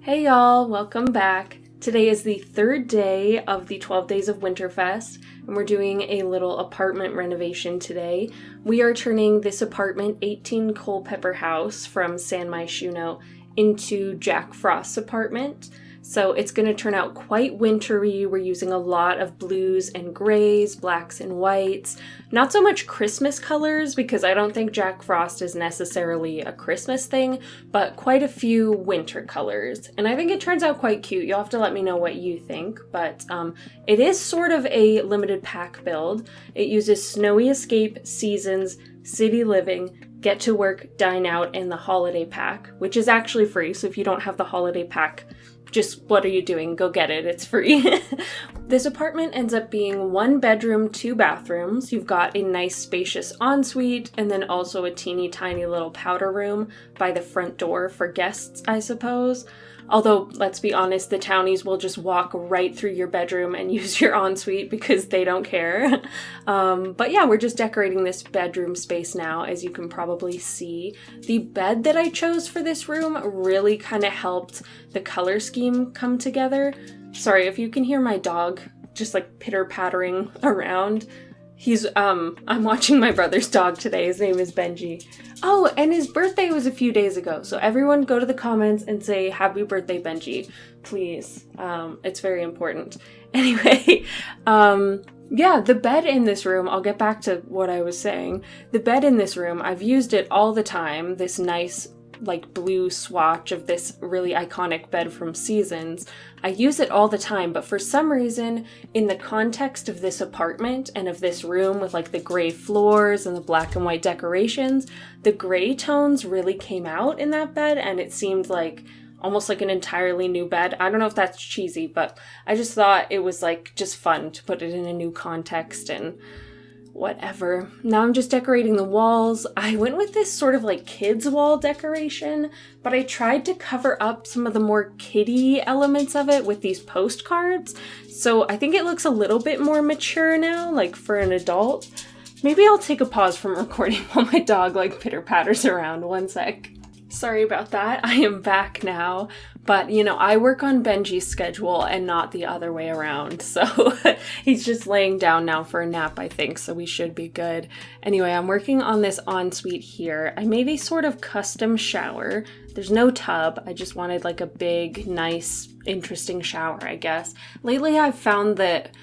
Hey y'all, welcome back. Today is the third day of the 12 Days of Winterfest, and we're doing a little apartment renovation today. We are turning this apartment, 18 Culpeper House from San Myshuno, into Jack Frost's apartment. So it's going to turn out quite wintry. We're using a lot of blues and grays, blacks and whites. Not so much Christmas colors because I don't think Jack Frost is necessarily a Christmas thing, but quite a few winter colors. And I think it turns out quite cute. You'll have to let me know what you think, but it is sort of a limited pack build. It uses Snowy Escape, Seasons, City Living, Get to Work, Dine Out, and the Holiday Pack, which is actually free. So if you don't have the Holiday Pack, just what are you doing? Go get it. It's free. This apartment ends up being 1 bedroom, 2 bathrooms. You've got a nice spacious ensuite and then also a teeny tiny little powder room by the front door for guests, I suppose. Although, let's be honest, the townies will just walk right through your bedroom and use your ensuite because they don't care. But yeah, we're just decorating this bedroom space now, as you can probably see. The bed that I chose for this room really kind of helped the color scheme come together. Sorry if you can hear my dog just like pitter-pattering around. I'm watching my brother's dog today. His name is Benji. Oh, and his birthday was a few days ago. So everyone go to the comments and say, happy birthday, Benji, please. It's very important. Anyway, yeah, the bed in this room, I'll get back to what I was saying. The bed in this room, I've used it all the time. This nice like blue swatch of this really iconic bed from Seasons. I use it all the time, but for some reason, in the context of this apartment and of this room with like the gray floors and the black and white decorations, the gray tones really came out in that bed and it seemed like almost like an entirely new bed. I don't know if that's cheesy, but I just thought it was like just fun to put it in a new context and whatever. Now I'm just decorating the walls. I went with this sort of like kids wall decoration, but I tried to cover up some of the more kiddie elements of it with these postcards. So I think it looks a little bit more mature now, like for an adult. Maybe I'll take a pause from recording while my dog like pitter-patters around. One sec. Sorry about that. I am back now. But, you know, I work on Benji's schedule and not the other way around. So he's just laying down now for a nap, I think. So we should be good. Anyway, I'm working on this ensuite here. I made a sort of custom shower. There's no tub. I just wanted like a big, nice, interesting shower, I guess. Lately, I've found that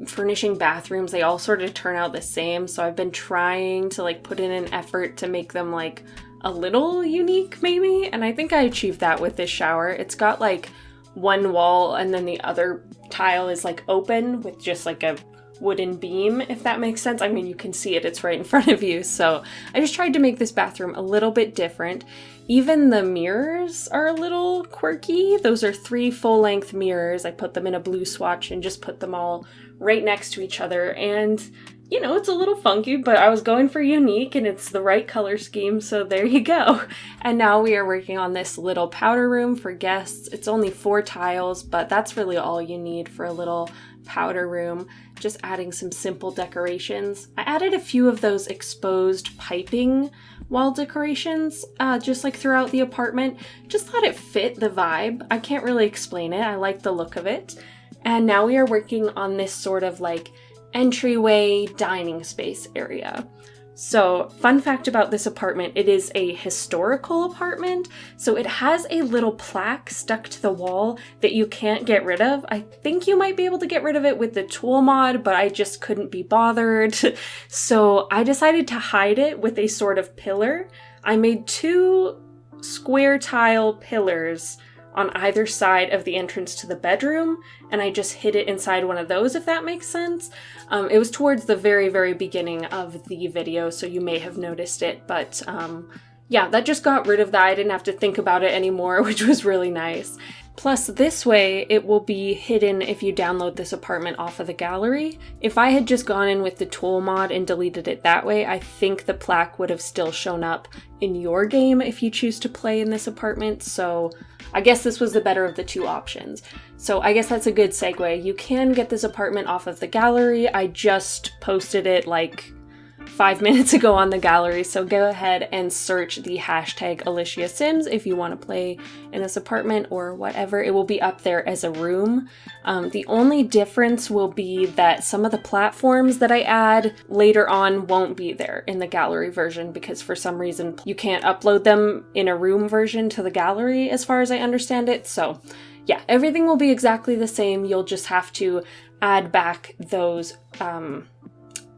furnishing bathrooms, they all sort of turn out the same. So I've been trying to like put in an effort to make them like a little unique maybe, and I think I achieved that with this shower. It's got like one wall and then the other tile is like open with just like a wooden beam, if that makes sense. I mean, you can see it, it's right in front of you. So I just tried to make this bathroom a little bit different. Even the mirrors are a little quirky. Those are 3 full-length mirrors. I put them in a blue swatch and just put them all right next to each other, and you know, it's a little funky, but I was going for unique and it's the right color scheme, so there you go. And now we are working on this little powder room for guests. It's only 4 tiles, but that's really all you need for a little powder room. Just adding some simple decorations. I added a few of those exposed piping wall decorations, just like throughout the apartment. Just thought it fit the vibe. I can't really explain it. I like the look of it. And now we are working on this sort of like entryway dining space area. So, fun fact about this apartment, it is a historical apartment, so it has a little plaque stuck to the wall that you can't get rid of. I think you might be able to get rid of it with the tool mod, but I just couldn't be bothered. So I decided to hide it with a sort of pillar. I made 2 square tile pillars on either side of the entrance to the bedroom, and I just hid it inside one of those, if that makes sense. It was towards the very, very beginning of the video, so you may have noticed it, but yeah, that just got rid of that. I didn't have to think about it anymore, which was really nice. Plus, this way, it will be hidden if you download this apartment off of the gallery. If I had just gone in with the tool mod and deleted it that way, I think the plaque would have still shown up in your game if you choose to play in this apartment, so I guess this was the better of the 2 options. So I guess that's a good segue. You can get this apartment off of the gallery. I just posted it like 5 minutes ago on the gallery, so go ahead and search the hashtag Olichia Sims if you want to play in this apartment or whatever. It will be up there as a room. The only difference will be that some of the platforms that I add later on won't be there in the gallery version, because for some reason you can't upload them in a room version to the gallery as far as I understand it. So yeah, everything will be exactly the same. You'll just have to add back those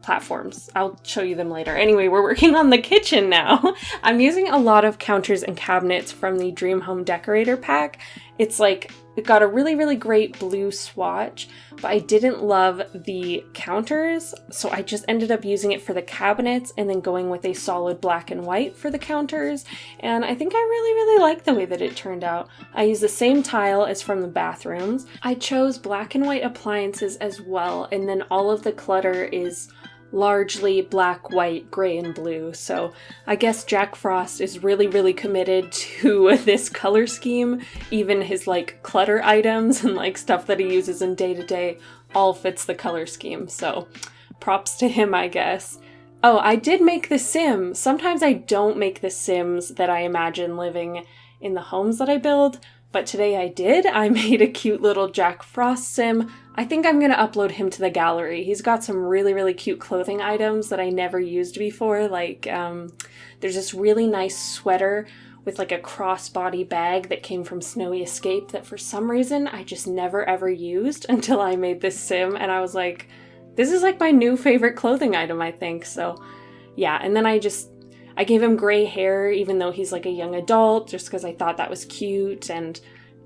platforms. I'll show you them later. Anyway, we're working on the kitchen now. I'm using a lot of counters and cabinets from the Dream Home Decorator pack. It's like, it got a really, really great blue swatch, but I didn't love the counters, so I just ended up using it for the cabinets and then going with a solid black and white for the counters, and I think I really, really like the way that it turned out. I used the same tile as from the bathrooms. I chose black and white appliances as well, and then all of the clutter is largely black, white, gray, and blue. So I guess Jack Frost is really, really committed to this color scheme. Even his like clutter items and like stuff that he uses in day-to-day all fits the color scheme. So props to him, I guess. Oh, I did make the sim. Sometimes I don't make the sims that I imagine living in the homes that I build, but today I did. I made a cute little Jack Frost sim. I think I'm going to upload him to the gallery. He's got some really, really cute clothing items that I never used before. Like, there's this really nice sweater with like a crossbody bag that came from Snowy Escape that for some reason I just never ever used until I made this sim. And I was like, this is like my new favorite clothing item, I think. So yeah, and then I gave him gray hair, even though he's like a young adult, just because I thought that was cute. And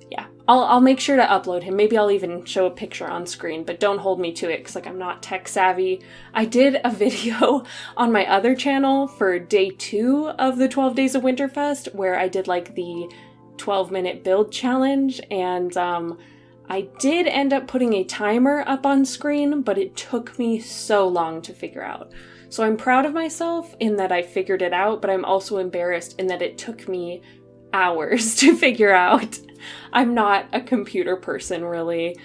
yeah, I'll make sure to upload him. Maybe I'll even show a picture on screen, but don't hold me to it because like I'm not tech savvy. I did a video on my other channel for day 2 of the 12 Days of Winterfest where I did like the 12-minute build challenge, and I did end up putting a timer up on screen, but it took me so long to figure out. So I'm proud of myself in that I figured it out, but I'm also embarrassed in that it took me hours to figure out. I'm not a computer person, really.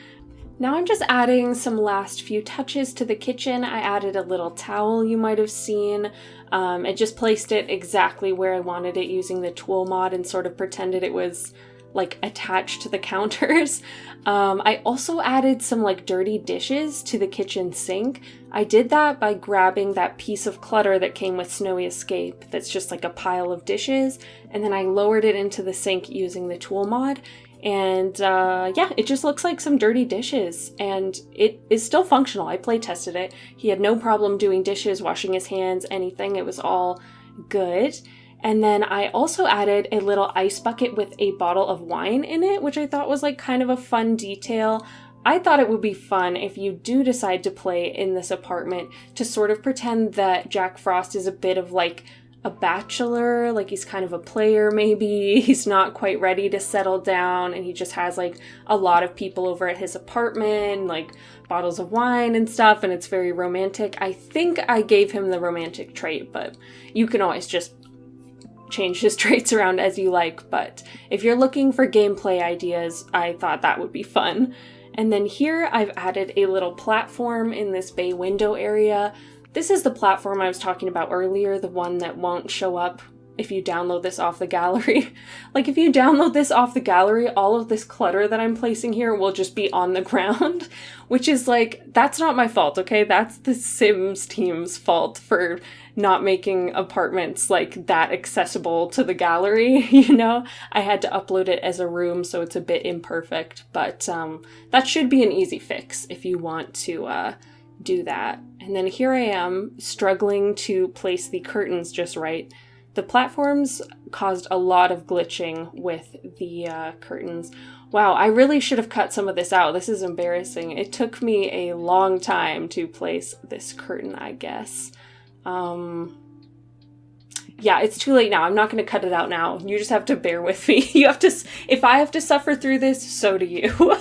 Now I'm just adding some last few touches to the kitchen. I added a little towel you might have seen. I just placed it exactly where I wanted it using the tool mod and sort of pretended it was like attached to the counters. I also added some like dirty dishes to the kitchen sink. I did that by grabbing that piece of clutter that came with Snowy Escape that's just like a pile of dishes, and then I lowered it into the sink using the tool mod. And yeah, it just looks like some dirty dishes, and it is still functional. I play tested it. He had no problem doing dishes, washing his hands, anything. It was all good. And then I also added a little ice bucket with a bottle of wine in it, which I thought was like kind of a fun detail. I thought it would be fun if you do decide to play in this apartment to sort of pretend that Jack Frost is a bit of like a bachelor, like he's kind of a player maybe. He's not quite ready to settle down and he just has like a lot of people over at his apartment, like bottles of wine and stuff, and it's very romantic. I think I gave him the romantic trait, but you can always just change his traits around as you like. But if you're looking for gameplay ideas, I thought that would be fun. And then here I've added a little platform in this bay window area. This is the platform I was talking about earlier, the one that won't show up if you download this off the gallery. Like if you download this off the gallery, all of this clutter that I'm placing here will just be on the ground, which is like, that's not my fault, okay? That's the Sims team's fault for not making apartments like that accessible to the gallery, you know? I had to upload it as a room, so it's a bit imperfect, but that should be an easy fix if you want to do that. And then here I am struggling to place the curtains just right. The platforms caused a lot of glitching with the curtains. Wow, I really should have cut some of this out. This is embarrassing. It took me a long time to place this curtain, I guess. Yeah, it's too late now. I'm not going to cut it out now. You just have to bear with me. You have to, if I have to suffer through this, so do you.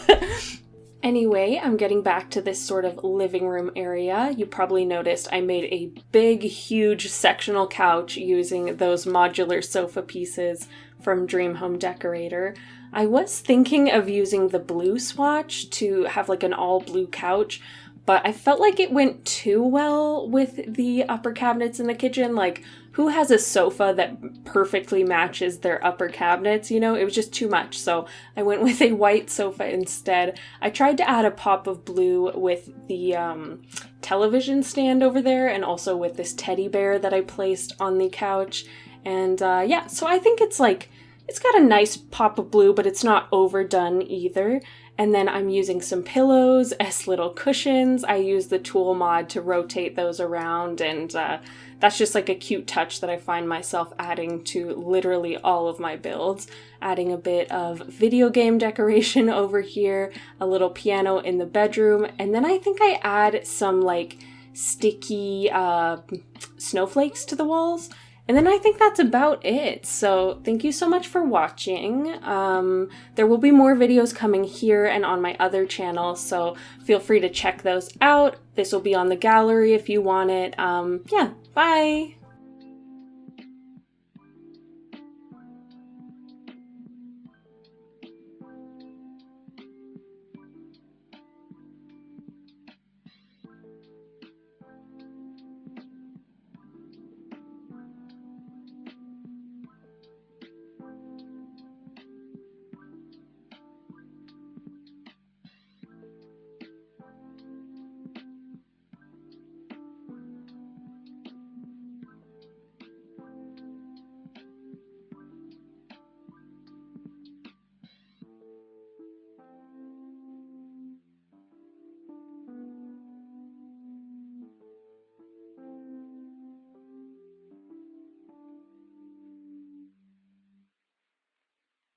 Anyway, I'm getting back to this sort of living room area. You probably noticed I made a big, huge sectional couch using those modular sofa pieces from Dream Home Decorator. I was thinking of using the blue swatch to have like an all blue couch, but I felt like it went too well with the upper cabinets in the kitchen. Like, who has a sofa that perfectly matches their upper cabinets, you know? It was just too much, so I went with a white sofa instead. I tried to add a pop of blue with the television stand over there, and also with this teddy bear that I placed on the couch. And yeah, so I think it's like, it's got a nice pop of blue, but it's not overdone either. And then I'm using some pillows as little cushions. I use the tool mod to rotate those around, and that's just like a cute touch that I find myself adding to literally all of my builds. Adding a bit of video game decoration over here, a little piano in the bedroom, and then I think I add some like sticky snowflakes to the walls. And then I think that's about it. So thank you so much for watching. There will be more videos coming here and on my other channel, so feel free to check those out. This will be on the gallery if you want it. Yeah, bye!